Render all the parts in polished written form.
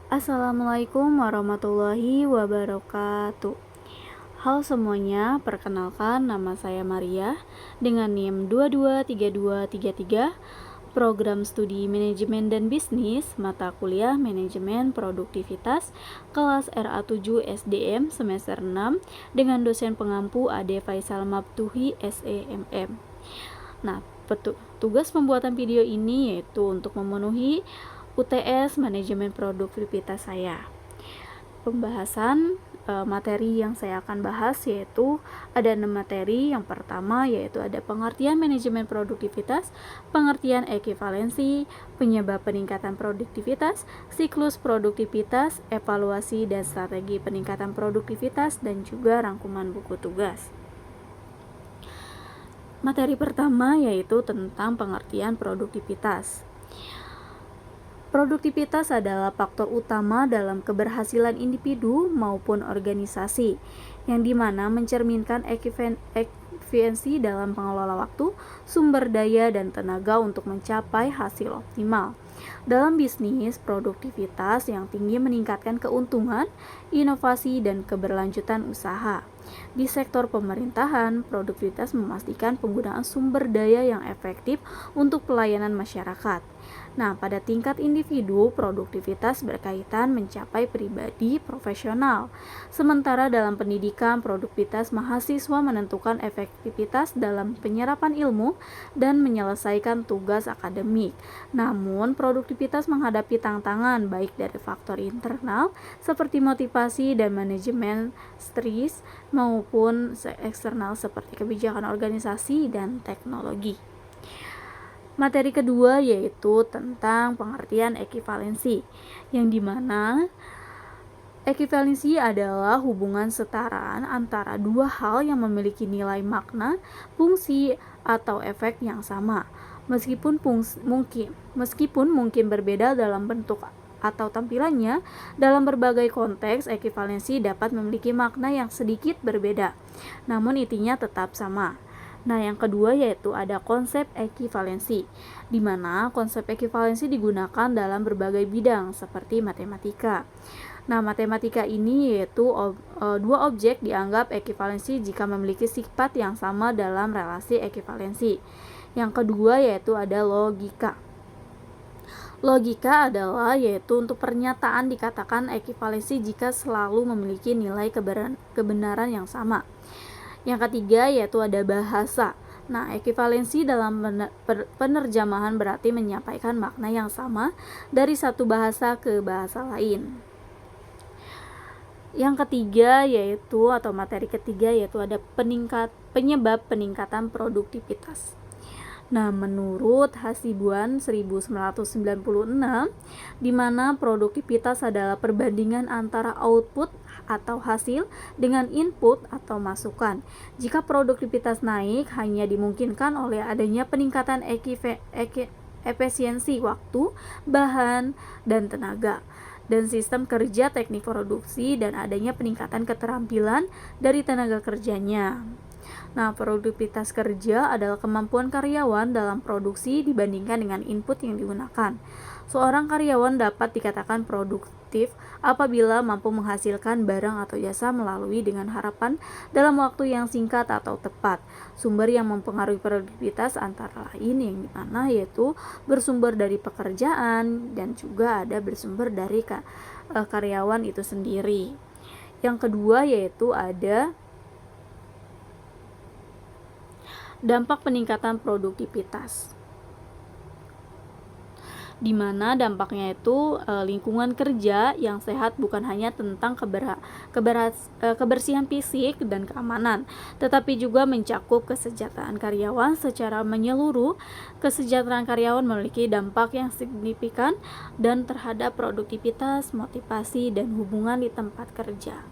Assalamualaikum warahmatullahi wabarakatuh. Halo semuanya, perkenalkan nama saya Maria dengan NIM 223233, Program Studi Manajemen dan Bisnis, mata kuliah Manajemen Produktivitas, kelas RA7 SDM semester 6 dengan dosen pengampu Ade Faisal Mabtuhi SEMM. Nah, tugas pembuatan video ini yaitu untuk memenuhi UTS Manajemen Produktivitas saya. Pembahasan materi yang saya akan bahas yaitu ada 6 materi. Yang pertama yaitu ada pengertian manajemen produktivitas, pengertian ekivalensi, penyebab peningkatan produktivitas, siklus produktivitas, evaluasi dan strategi peningkatan produktivitas, dan juga rangkuman buku tugas. Materi pertama yaitu tentang pengertian produktivitas. Produktivitas adalah faktor utama dalam keberhasilan individu maupun organisasi, yang dimana mencerminkan efisiensi dalam pengelola waktu, sumber daya, dan tenaga untuk mencapai hasil optimal. Dalam bisnis, produktivitas yang tinggi meningkatkan keuntungan, inovasi, dan keberlanjutan usaha. Di sektor pemerintahan, produktivitas memastikan penggunaan sumber daya yang efektif untuk pelayanan masyarakat. Nah, pada tingkat individu, produktivitas berkaitan mencapai pribadi profesional. Sementara dalam pendidikan, produktivitas mahasiswa menentukan efektivitas dalam penyerapan ilmu dan menyelesaikan tugas akademik. Namun, produktivitas menghadapi tantangan baik dari faktor internal seperti motivasi dan manajemen stres maupun eksternal seperti kebijakan organisasi dan teknologi. Materi kedua yaitu tentang pengertian ekivalensi, yang dimana ekivalensi adalah hubungan setaraan antara dua hal yang memiliki nilai makna, fungsi, atau efek yang sama, meskipun mungkin berbeda dalam bentuk atau tampilannya. Dalam berbagai konteks, ekivalensi dapat memiliki makna yang sedikit berbeda, namun intinya tetap sama. Nah, yang kedua yaitu ada konsep ekivalensi, di mana konsep ekivalensi digunakan dalam berbagai bidang seperti matematika. Nah, matematika ini yaitu dua objek dianggap ekivalensi jika memiliki sifat yang sama dalam relasi ekivalensi. Yang kedua yaitu ada logika. Logika adalah yaitu untuk pernyataan dikatakan ekivalensi jika selalu memiliki nilai kebenaran yang sama. Yang ketiga yaitu ada bahasa. Nah, ekivalensi dalam penerjemahan berarti menyampaikan makna yang sama dari satu bahasa ke bahasa lain. Yang ketiga yaitu atau materi ketiga yaitu ada penyebab peningkatan produktivitas. Nah, menurut Hasibuan 1996, di mana produktivitas adalah perbandingan antara output atau hasil dengan input atau masukan. Jika produktivitas naik, hanya dimungkinkan oleh adanya peningkatan efisiensi waktu, bahan, dan tenaga, dan sistem kerja teknik produksi, dan adanya peningkatan keterampilan dari tenaga kerjanya. Nah, produktivitas kerja adalah kemampuan karyawan dalam produksi dibandingkan dengan input yang digunakan. Seorang karyawan dapat dikatakan produktif apabila mampu menghasilkan barang atau jasa melalui dengan harapan dalam waktu yang singkat atau tepat. Sumber yang mempengaruhi produktivitas antara lain yang dimana yaitu bersumber dari pekerjaan dan juga ada bersumber dari karyawan itu sendiri. Yang kedua yaitu ada dampak peningkatan produktivitas, di mana dampaknya itu lingkungan kerja yang sehat bukan hanya tentang kebersihan fisik dan keamanan, tetapi juga mencakup kesejahteraan karyawan secara menyeluruh. Kesejahteraan karyawan memiliki dampak yang signifikan dan terhadap produktivitas, motivasi, dan hubungan di tempat kerja.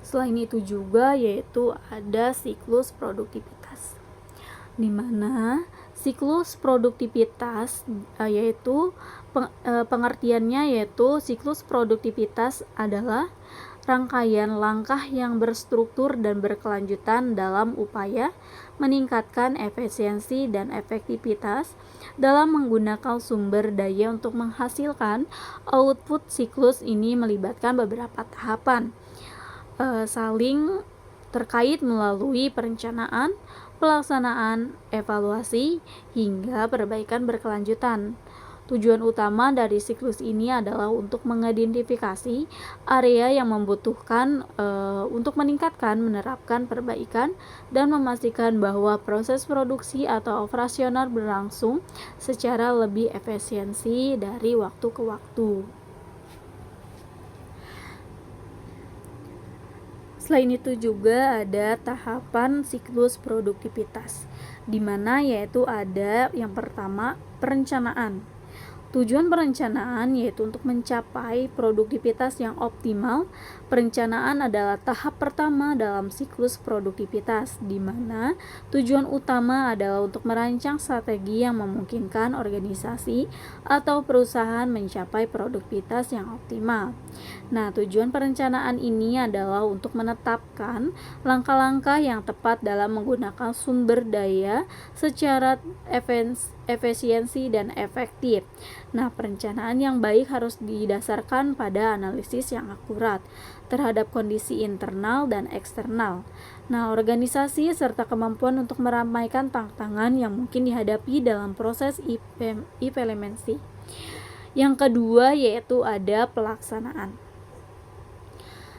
Selain itu juga yaitu ada siklus produktivitas, di mana siklus produktivitas yaitu pengertiannya yaitu siklus produktivitas adalah rangkaian langkah yang berstruktur dan berkelanjutan dalam upaya meningkatkan efisiensi dan efektivitas dalam menggunakan sumber daya untuk menghasilkan output. Siklus ini melibatkan beberapa tahapan saling terkait melalui perencanaan, pelaksanaan, evaluasi, hingga perbaikan berkelanjutan. Tujuan utama dari siklus ini adalah untuk mengidentifikasi area yang membutuhkan untuk meningkatkan, menerapkan perbaikan, dan memastikan bahwa proses produksi atau operasional berlangsung secara lebih efisiensi dari waktu ke waktu. Selain itu juga ada tahapan siklus produktivitas, di mana yaitu ada yang pertama perencanaan. Tujuan perencanaan yaitu untuk mencapai produktivitas yang optimal. Perencanaan adalah tahap pertama dalam siklus produktivitas, di mana tujuan utama adalah untuk merancang strategi yang memungkinkan organisasi atau perusahaan mencapai produktivitas yang optimal. Nah, tujuan perencanaan ini adalah untuk menetapkan langkah-langkah yang tepat dalam menggunakan sumber daya secara efisiensi dan efektif. Nah, perencanaan yang baik harus didasarkan pada analisis yang akurat terhadap kondisi internal dan eksternal. Nah, organisasi serta kemampuan untuk meramaikan tantangan yang mungkin dihadapi dalam proses implementasi. Yang kedua yaitu ada pelaksanaan.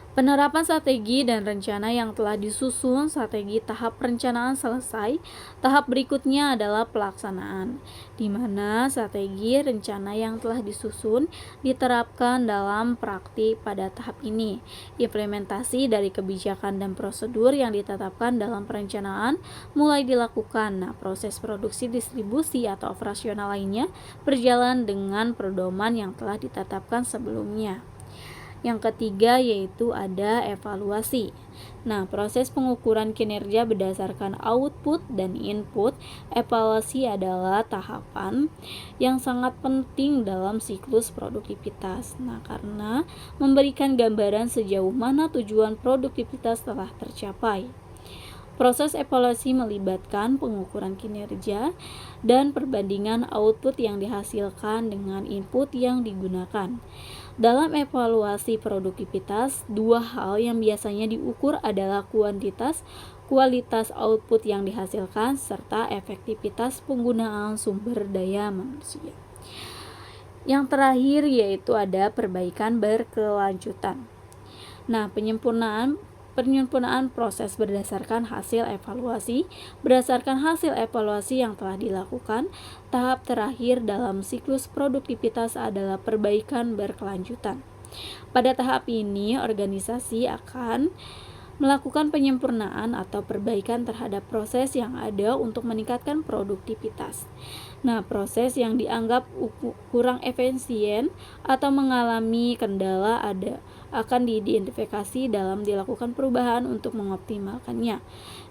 Penerapan strategi dan rencana yang telah disusun. Strategi tahap perencanaan selesai. Tahap berikutnya adalah pelaksanaan, di mana strategi rencana yang telah disusun diterapkan dalam praktik. Pada tahap ini, implementasi dari kebijakan dan prosedur yang ditetapkan dalam perencanaan mulai dilakukan. Nah, proses produksi, distribusi, atau operasional lainnya berjalan dengan pedoman yang telah ditetapkan sebelumnya. Yang ketiga yaitu ada evaluasi. Nah, proses pengukuran kinerja berdasarkan output dan input. Evaluasi adalah tahapan yang sangat penting dalam siklus produktivitas. Nah, karena memberikan gambaran sejauh mana tujuan produktivitas telah tercapai. Proses evaluasi melibatkan pengukuran kinerja dan perbandingan output yang dihasilkan dengan input yang digunakan. Dalam evaluasi produktivitas, dua hal yang biasanya diukur adalah kualitas output yang dihasilkan, serta efektivitas penggunaan sumber daya manusia. Yang terakhir yaitu ada perbaikan berkelanjutan. Nah, penyempurnaan proses berdasarkan hasil evaluasi. Berdasarkan hasil evaluasi yang telah dilakukan, tahap terakhir dalam siklus produktivitas adalah perbaikan berkelanjutan. Pada tahap ini, organisasi akan melakukan penyempurnaan atau perbaikan terhadap proses yang ada untuk meningkatkan produktivitas. Nah, proses yang dianggap kurang efisien atau mengalami kendala akan diidentifikasi dalam dilakukan perubahan untuk mengoptimalkannya.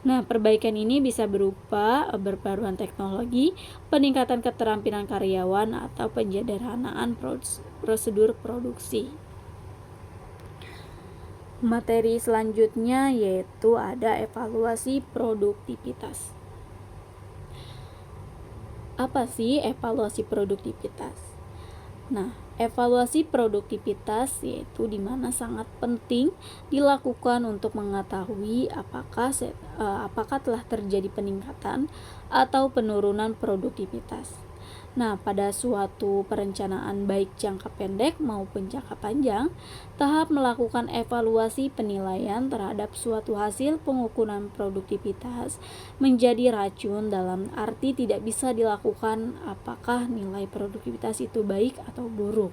Nah, perbaikan ini bisa berupa perbaruan teknologi, peningkatan keterampilan karyawan, atau penyederhanaan prosedur produksi. Materi selanjutnya yaitu ada evaluasi produktivitas. Apa sih evaluasi produktivitas? Nah, evaluasi produktivitas yaitu di mana sangat penting dilakukan untuk mengetahui apakah telah terjadi peningkatan atau penurunan produktivitas. Nah, pada suatu perencanaan baik jangka pendek maupun jangka panjang, tahap melakukan evaluasi penilaian terhadap suatu hasil pengukuran produktivitas menjadi racun, dalam arti tidak bisa dilakukan apakah nilai produktivitas itu baik atau buruk.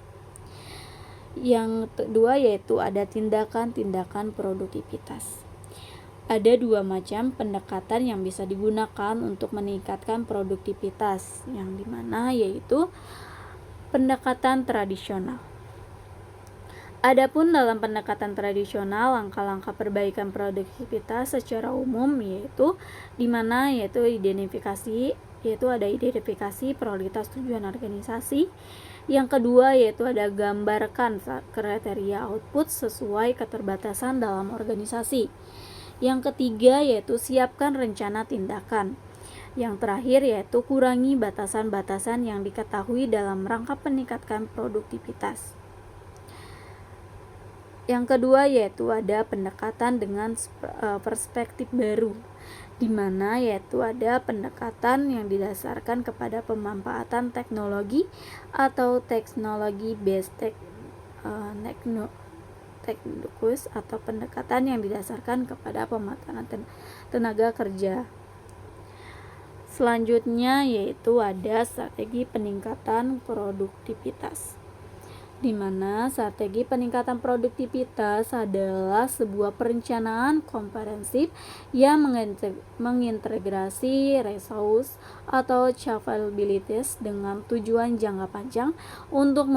Yang kedua yaitu ada tindakan-tindakan produktivitas. Ada dua macam pendekatan yang bisa digunakan untuk meningkatkan produktivitas, yang dimana yaitu pendekatan tradisional. Adapun dalam pendekatan tradisional, langkah-langkah perbaikan produktivitas secara umum yaitu dimana yaitu identifikasi yaitu ada identifikasi prioritas tujuan organisasi. Yang kedua yaitu ada gambarkan kriteria output sesuai keterbatasan dalam organisasi. Yang ketiga yaitu siapkan rencana tindakan. Yang terakhir yaitu kurangi batasan-batasan yang diketahui dalam rangka meningkatkan produktivitas. Yang kedua yaitu ada pendekatan dengan perspektif baru, di mana yaitu ada pendekatan yang didasarkan kepada pemanfaatan teknologi atau teknologi based techniques atau pendekatan yang didasarkan kepada pemanfaatan tenaga kerja. Selanjutnya yaitu ada strategi peningkatan produktivitas, di mana strategi peningkatan produktivitas adalah sebuah perencanaan komprehensif yang mengintegrasi resource atau capabilities dengan tujuan jangka panjang untuk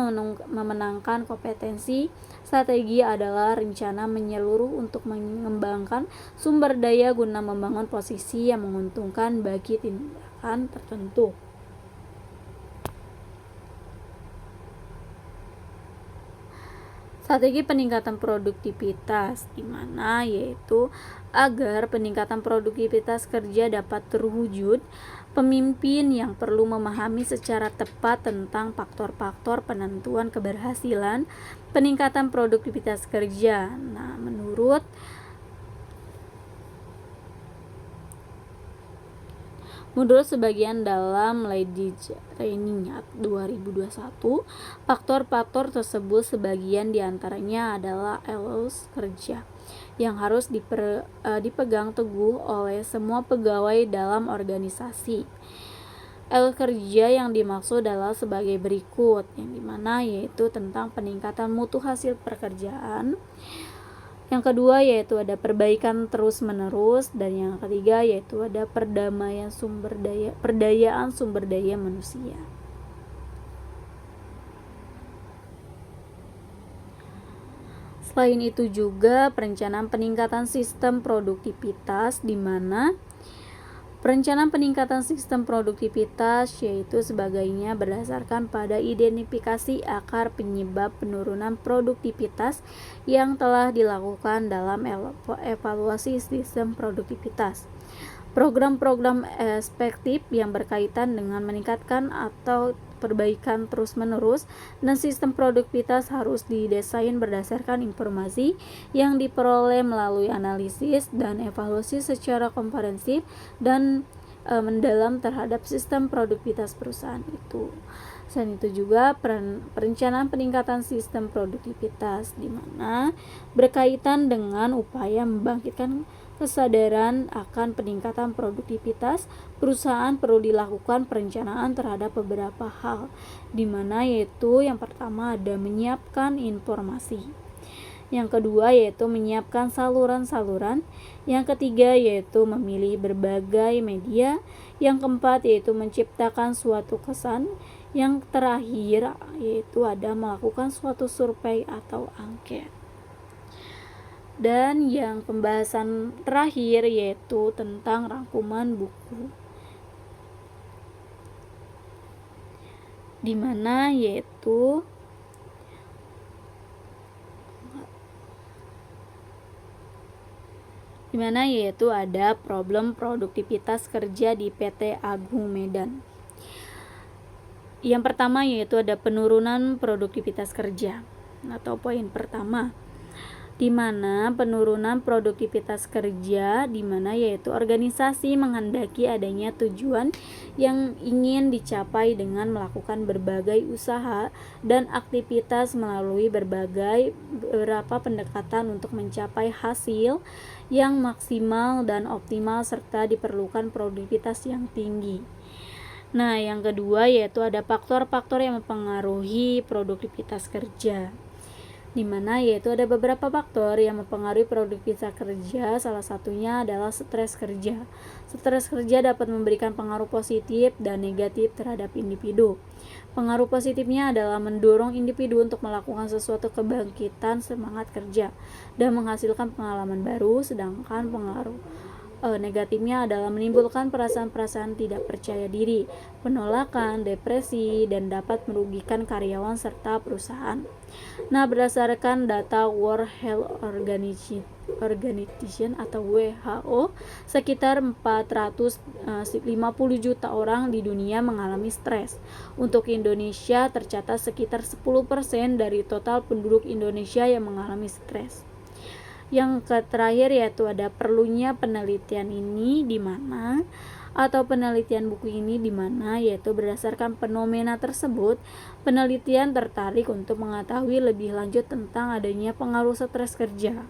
memenangkan kompetensi. Strategi adalah rencana menyeluruh untuk mengembangkan sumber daya guna membangun posisi yang menguntungkan bagi tindakan tertentu. Strategi peningkatan produktivitas, di mana yaitu agar peningkatan produktivitas kerja dapat terwujud, pemimpin yang perlu memahami secara tepat tentang faktor-faktor penentuan keberhasilan peningkatan produktivitas kerja. Nah, menurut sebagian dalam Ladies Training 2021, faktor-faktor tersebut sebagian diantaranya adalah etos kerja yang harus dipegang teguh oleh semua pegawai dalam organisasi. Etos kerja yang dimaksud adalah sebagai berikut, yang dimana yaitu tentang peningkatan mutu hasil pekerjaan. Yang kedua yaitu ada perbaikan terus-menerus, dan yang ketiga yaitu ada perdayaan sumber daya manusia. Selain itu juga perencanaan peningkatan sistem produktivitas, di mana perencanaan peningkatan sistem produktivitas yaitu sebagainya berdasarkan pada identifikasi akar penyebab penurunan produktivitas yang telah dilakukan dalam evaluasi sistem produktivitas. Program-program efektif yang berkaitan dengan meningkatkan atau perbaikan terus-menerus dan sistem produktivitas harus didesain berdasarkan informasi yang diperoleh melalui analisis dan evaluasi secara komprehensif dan mendalam terhadap sistem produktivitas perusahaan itu. Selain itu juga perencanaan peningkatan sistem produktivitas, di mana berkaitan dengan upaya membangkitkan kesadaran akan peningkatan produktivitas perusahaan perlu dilakukan perencanaan terhadap beberapa hal, di mana yaitu yang pertama ada menyiapkan informasi, yang kedua yaitu menyiapkan saluran-saluran, yang ketiga yaitu memilih berbagai media, yang keempat yaitu menciptakan suatu kesan, yang terakhir yaitu ada melakukan suatu survei atau angket. Dan yang pembahasan terakhir yaitu tentang rangkuman buku, di mana yaitu ada problem produktivitas kerja di PT Agung Medan. Yang pertama yaitu ada penurunan produktivitas kerja, atau poin pertama, di mana penurunan produktivitas kerja, di mana yaitu organisasi menghendaki adanya tujuan yang ingin dicapai dengan melakukan berbagai usaha dan aktivitas melalui beberapa pendekatan untuk mencapai hasil yang maksimal dan optimal serta diperlukan produktivitas yang tinggi. Nah, yang kedua yaitu ada faktor-faktor yang mempengaruhi produktivitas kerja, di mana yaitu ada beberapa faktor yang mempengaruhi produktivitas kerja. Salah satunya adalah stres kerja. Stres kerja dapat memberikan pengaruh positif dan negatif terhadap individu. Pengaruh positifnya adalah mendorong individu untuk melakukan sesuatu kebangkitan semangat kerja dan menghasilkan pengalaman baru, sedangkan pengaruh negatifnya adalah menimbulkan perasaan-perasaan tidak percaya diri, penolakan, depresi, dan dapat merugikan karyawan serta perusahaan. Nah, berdasarkan data World Health Organization atau WHO, sekitar 450 juta orang di dunia mengalami stres. Untuk Indonesia tercatat sekitar 10% dari total penduduk Indonesia yang mengalami stres. Yang terakhir yaitu ada perlunya penelitian ini di mana atau penelitian buku ini di mana yaitu berdasarkan fenomena tersebut, penelitian tertarik untuk mengetahui lebih lanjut tentang adanya pengaruh stres kerja,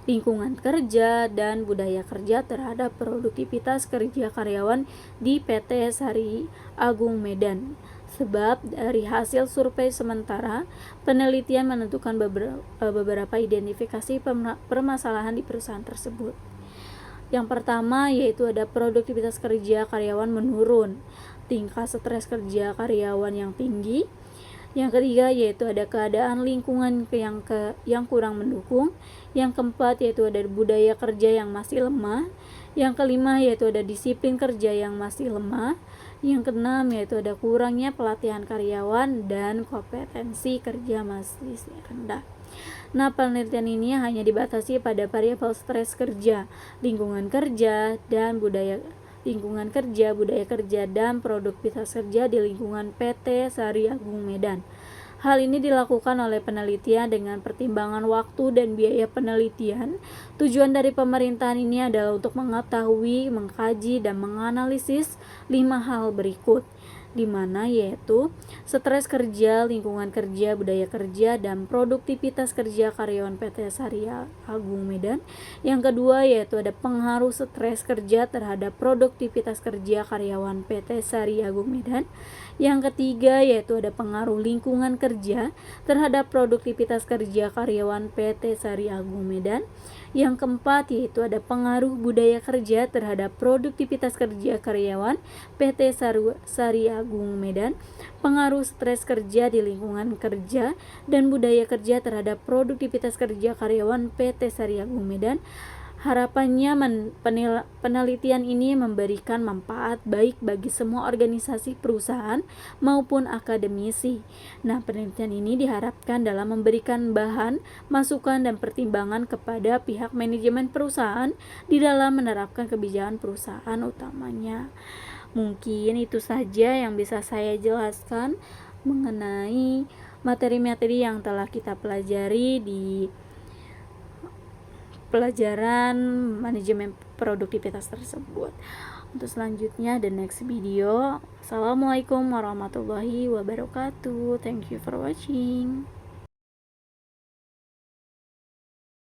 lingkungan kerja, dan budaya kerja terhadap produktivitas kerja karyawan di PT Sari Agung Medan. Sebab dari hasil survei sementara, penelitian menentukan beberapa identifikasi permasalahan di perusahaan tersebut. Yang pertama yaitu ada produktivitas kerja karyawan menurun, tingkat stres kerja karyawan yang tinggi. Yang ketiga yaitu ada keadaan lingkungan yang kurang mendukung. Yang keempat yaitu ada budaya kerja yang masih lemah. Yang kelima yaitu ada disiplin kerja yang masih lemah. Yang keenam yaitu ada kurangnya pelatihan karyawan dan kompetensi kerja masih rendah. Nah, penelitian ini hanya dibatasi pada variabel stres kerja, lingkungan kerja, dan budaya kerja dan produktivitas kerja di lingkungan PT Sari Agung Medan. Hal ini dilakukan oleh penelitian dengan pertimbangan waktu dan biaya penelitian. Tujuan dari pemerintahan ini adalah untuk mengetahui, mengkaji, dan menganalisis 5 hal berikut, di mana yaitu stres kerja, lingkungan kerja, budaya kerja, dan produktivitas kerja karyawan PT Sari Agung Medan. Yang kedua yaitu ada pengaruh stres kerja terhadap produktivitas kerja karyawan PT Sari Agung Medan. Yang ketiga yaitu ada pengaruh lingkungan kerja terhadap produktivitas kerja karyawan PT Sari Agung Medan. Yang keempat yaitu ada pengaruh budaya kerja terhadap produktivitas kerja karyawan PT Sari Agung Medan, pengaruh stres kerja di lingkungan kerja dan budaya kerja terhadap produktivitas kerja karyawan PT Sari Agung Medan. Harapannya penelitian ini memberikan manfaat baik bagi semua organisasi perusahaan maupun akademisi. Nah, penelitian ini diharapkan dalam memberikan bahan, masukan, dan pertimbangan kepada pihak manajemen perusahaan di dalam menerapkan kebijakan perusahaan utamanya. Mungkin itu saja yang bisa saya jelaskan mengenai materi-materi yang telah kita pelajari di pelajaran manajemen produktivitas tersebut. Untuk selanjutnya, the next video. Assalamualaikum warahmatullahi wabarakatuh. Thank you for watching.